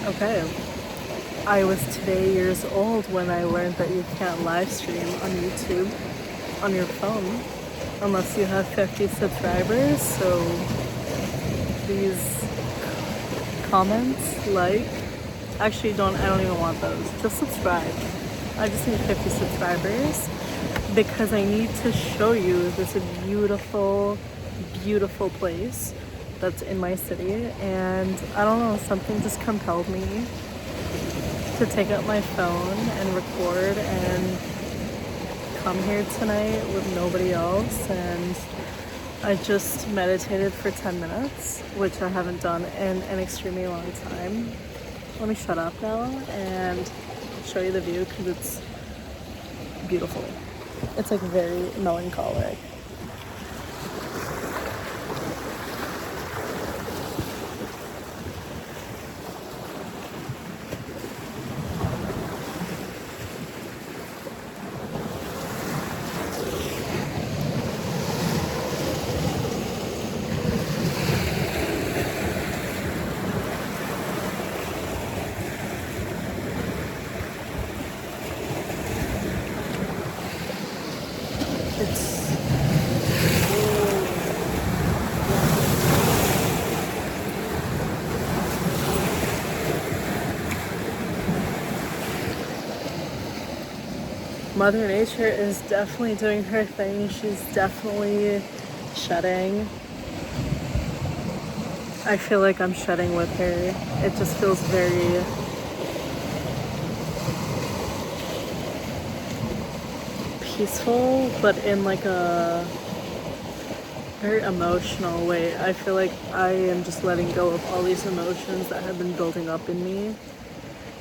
Okay. I was today years old when I learned that you can't live stream on YouTube on your phone unless you have 50 subscribers. So please comment, like. Actually, I don't even want those. Just subscribe. I just need 50 subscribers because I need to show you this beautiful, beautiful place that's in my city. And I don't know, something just compelled me to take out my phone and record and come here tonight with nobody else. And I just meditated for 10 minutes, which I haven't done in an extremely long time. Let me shut up now and show you the view because it's beautiful. It's like very melancholic. It's Mother Nature is definitely doing her thing. She's definitely shedding. I feel like I'm shedding with her. It just feels very peaceful, but in like a very emotional way. I feel like I am just letting go of all these emotions that have been building up in me.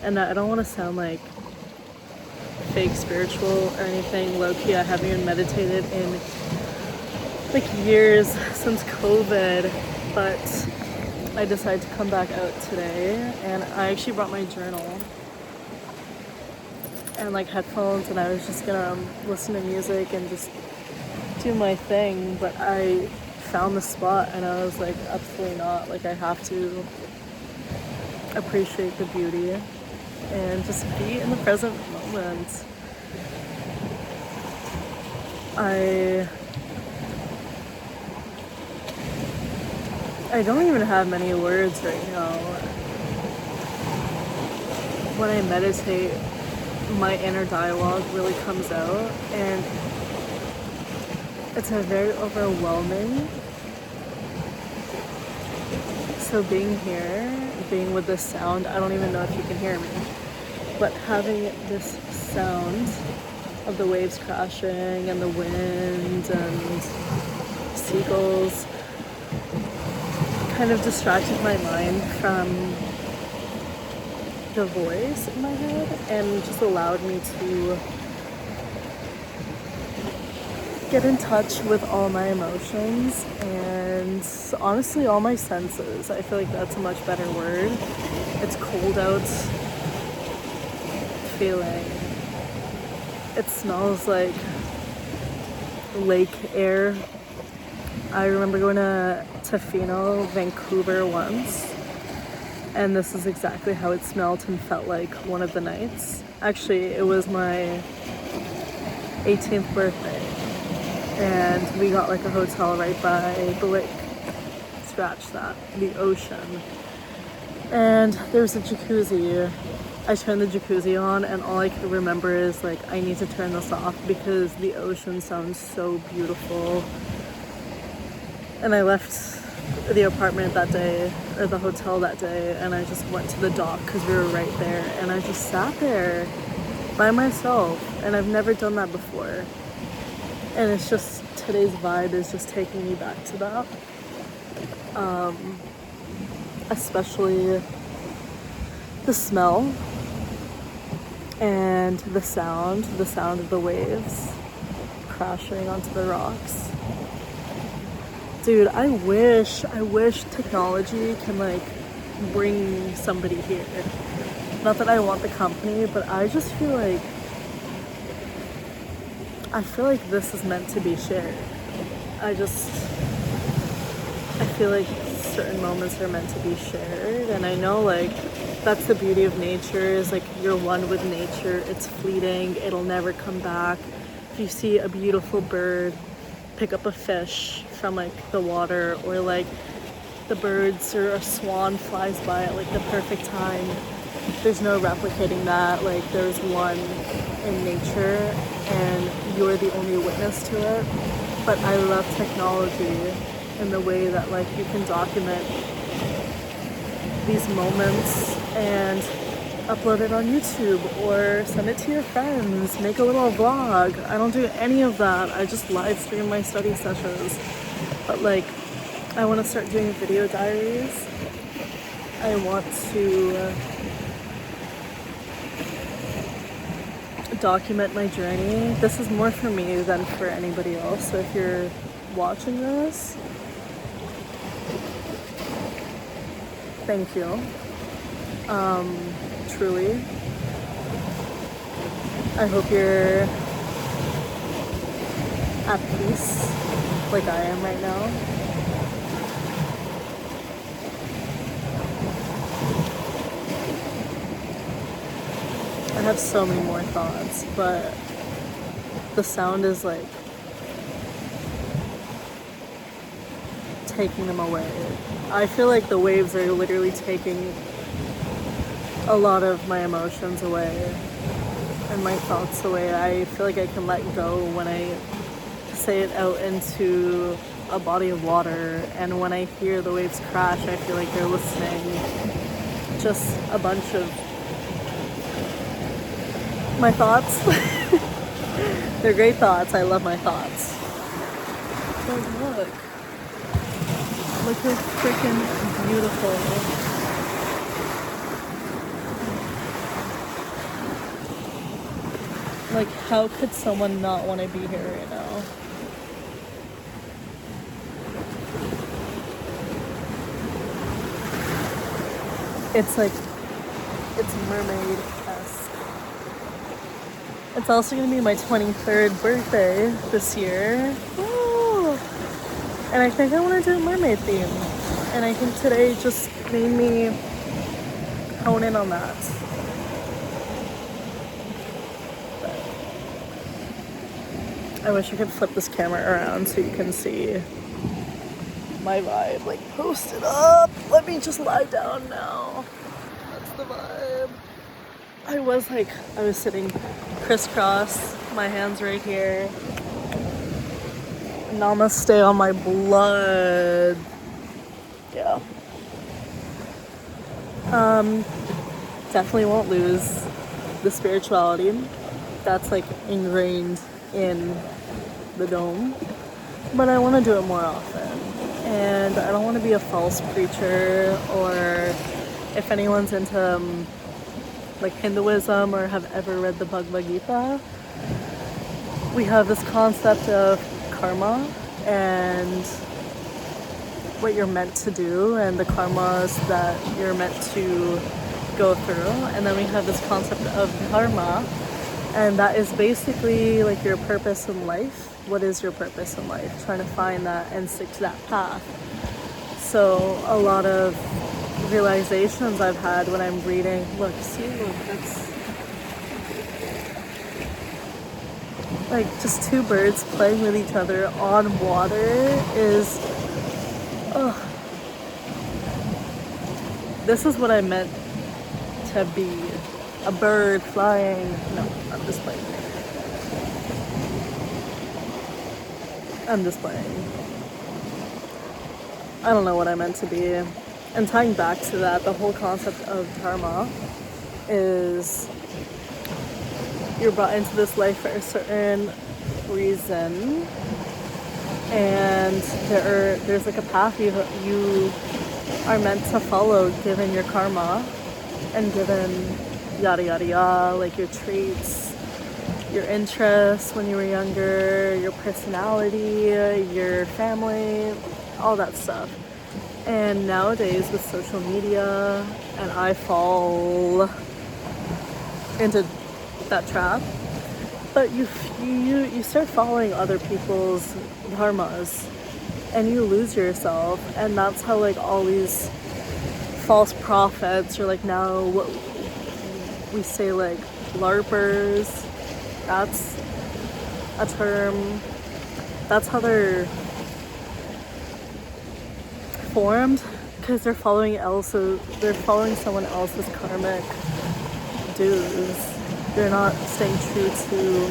And I don't want to sound like fake spiritual or anything. Low-key, I haven't even meditated in like years since COVID, but I decided to come back out today, and I actually brought my journal and like headphones, and I was just gonna listen to music and just do my thing, but I found the spot and I was like, absolutely not. Like, I have to appreciate the beauty and just be in the present moment. I don't even have many words right now. When I meditate, my inner dialogue really comes out, and it's a very overwhelming. So being here, being with this sound, I don't even know if you can hear me, but having this sound of the waves crashing and the wind and seagulls kind of distracted my mind from the voice in my head and just allowed me to get in touch with all my emotions and honestly all my senses. I feel like that's a much better word. It's cold out feeling. It smells like lake air. I remember going to Tofino, Vancouver once, and this is exactly how it smelled and felt like one of the nights. Actually, it was my 18th birthday, and we got like a hotel right by the lake. Scratch that, the ocean. And there's a jacuzzi. I turned the jacuzzi on, and all I could remember is like, I need to turn this off because the ocean sounds so beautiful. And I left the apartment that day, or the hotel that day, and I just went to the dock because we were right there, and I just sat there by myself, and I've never done that before. And it's just, today's vibe is just taking me back to that. Especially the smell and the sound of the waves crashing onto the rocks. Dude, I wish technology can like bring somebody here. Not that I want the company, but I just feel like this is meant to be shared. I feel like certain moments are meant to be shared, and I know like that's the beauty of nature, is like you're one with nature. It's fleeting, it'll never come back. If you see a beautiful bird, pick up a fish from like the water, or like the birds or a swan flies by at like the perfect time, there's no replicating that. Like there's one in nature and you're the only witness to it. But I love technology in the way that like you can document these moments and upload it on YouTube or send it to your friends, make a little vlog. I don't do any of that. I just live stream my study sessions. But like, I want to start doing video diaries. I want to document my journey. This is more for me than for anybody else. So if you're watching this, thank you. Truly. I hope you're at peace like I am right now. I have so many more thoughts, but the sound is like taking them away. I feel like the waves are literally taking a lot of my emotions away and my thoughts away. I feel like I can let go when I say it out into a body of water, and when I hear the waves crash, I feel like they're listening. Just a bunch of my thoughts. They're great thoughts. I love my thoughts. But look how freaking beautiful. Like, how could someone not want to be here right now? It's like, it's mermaid-esque. It's also going to be my 23rd birthday this year. Woo! And I think I want to do a mermaid theme. And I think today just made me hone in on that. I wish I could flip this camera around so you can see my vibe, like posted up. Let me just lie down now. That's the vibe. I was sitting crisscross, my hands right here. Namaste on my blood. Yeah. Definitely won't lose the spirituality. That's like ingrained in the dome, but I want to do it more often, and I don't want to be a false preacher. Or if anyone's into like Hinduism or have ever read the Bhagavad Gita, we have this concept of karma and what you're meant to do and the karmas that you're meant to go through, and then we have this concept of dharma. And that is basically like your purpose in life. What is your purpose in life? Trying to find that and stick to that path. So a lot of realizations I've had when I'm reading, look, that's like just two birds playing with each other on water is, this is what I meant to be. A bird flying. No, I'm just playing. I'm just playing. I don't know what I meant to be. And tying back to that, the whole concept of dharma is you're brought into this life for a certain reason, and there's like a path you are meant to follow given your karma and given yada yada yada, like your traits, your interests when you were younger, your personality, your family, all that stuff. And nowadays with social media, and I fall into that trap, but you start following other people's dharmas and you lose yourself, and that's how like all these false prophets, or like now what we say, like LARPers. That's a term. That's how they're formed, because they're following someone else's karmic dues. They're not staying true to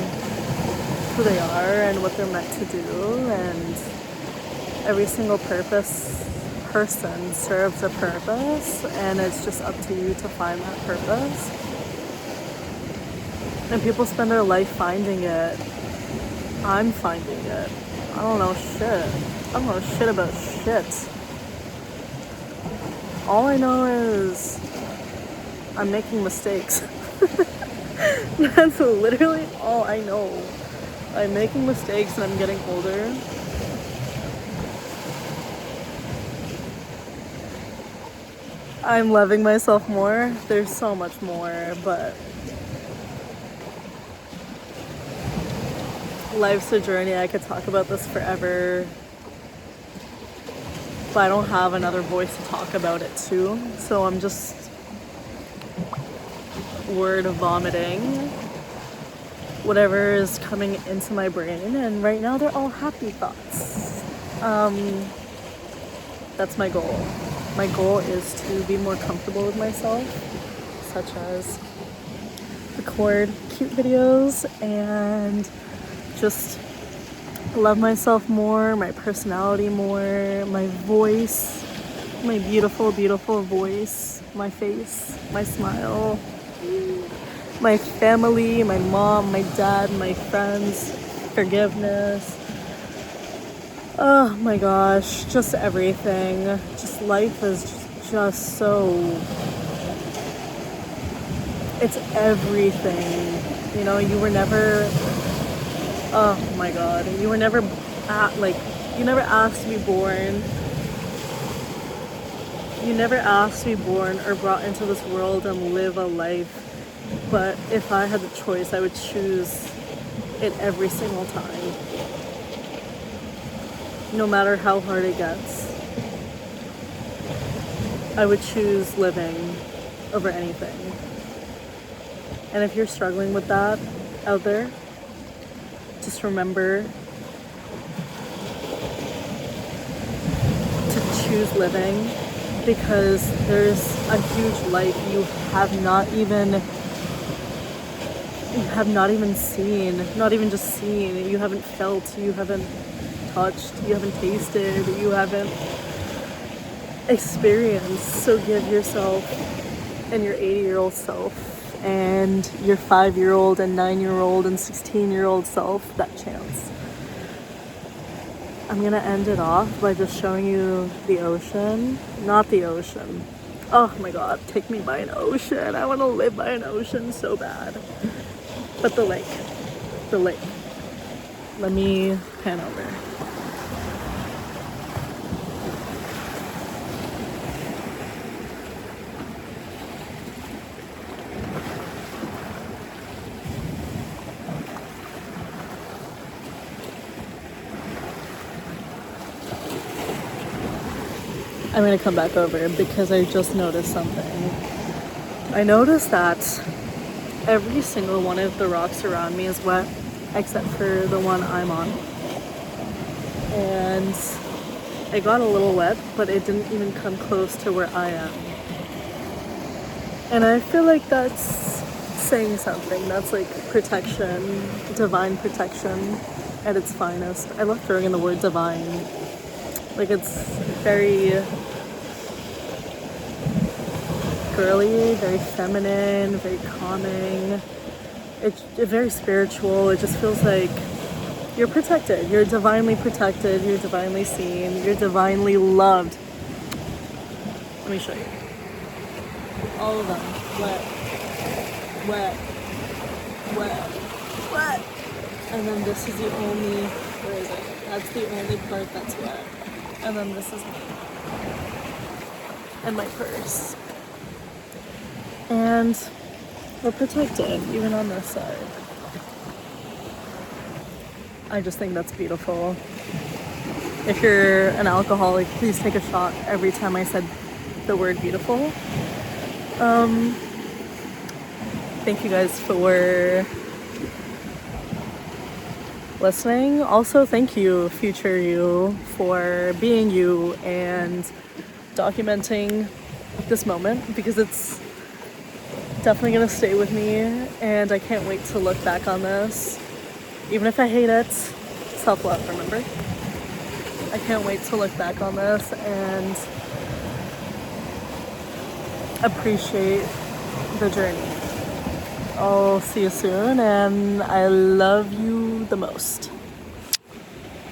who they are and what they're meant to do, and every single person serves a purpose, and it's just up to you to find that purpose. And people spend their life finding it. I'm finding it. I don't know shit about shit. All I know is I'm making mistakes. That's literally all I know. I'm making mistakes and I'm getting older. I'm loving myself more. There's so much more, but life's a journey. I could talk about this forever, but I don't have another voice to talk about it too. So I'm just word vomiting whatever is coming into my brain, and right now they're all happy thoughts. That's my goal. My goal is to be more comfortable with myself, such as record cute videos and just love myself more, my personality more, my voice, my beautiful, beautiful voice, my face, my smile, my family, my mom, my dad, my friends, forgiveness. Oh my gosh, just everything. Just life is just so, it's everything. You know, you were never, oh my god, you were never you never asked to be born. You never asked to be born or brought into this world and live a life. But if I had the choice, I would choose it every single time. No matter how hard it gets. I would choose living over anything. And if you're struggling with that out there, just remember to choose living, because there's a huge light you have not even seen, not even just seen, you haven't felt, you haven't touched, you haven't tasted, you haven't experienced. So give yourself and your 80-year-old self and your 5-year-old and 9-year-old and 16-year-old self that chance. I'm gonna end it off by just showing you the ocean. Not the ocean. Oh my god, take me by an ocean. I want to live by an ocean so bad. But the lake. The lake. Let me pan over. I'm gonna come back over because I just noticed something. I noticed that every single one of the rocks around me is wet, except for the one I'm on. And it got a little wet, but it didn't even come close to where I am. And I feel like that's saying something. That's like protection, divine protection at its finest. I love throwing in the word divine. Like, it's very girly, very feminine, very calming. It's very spiritual. It just feels like you're protected. You're divinely protected. You're divinely seen. You're divinely loved. Let me show you. All of them. Wet. Wet. Wet. Wet. And then this is the only, where is it? That's the only part that's wet. And then this is me. And my purse. And we're protected, even on this side. I just think that's beautiful. If you're an alcoholic, please take a shot every time I said the word beautiful. Thank you guys for listening. Also, thank you, future you, for being you and documenting this moment, because it's definitely gonna stay with me, and I can't wait to look back on this. Even if I hate it, self-love, remember? I can't wait to look back on this and appreciate the journey. I'll see you soon, and I love you the most.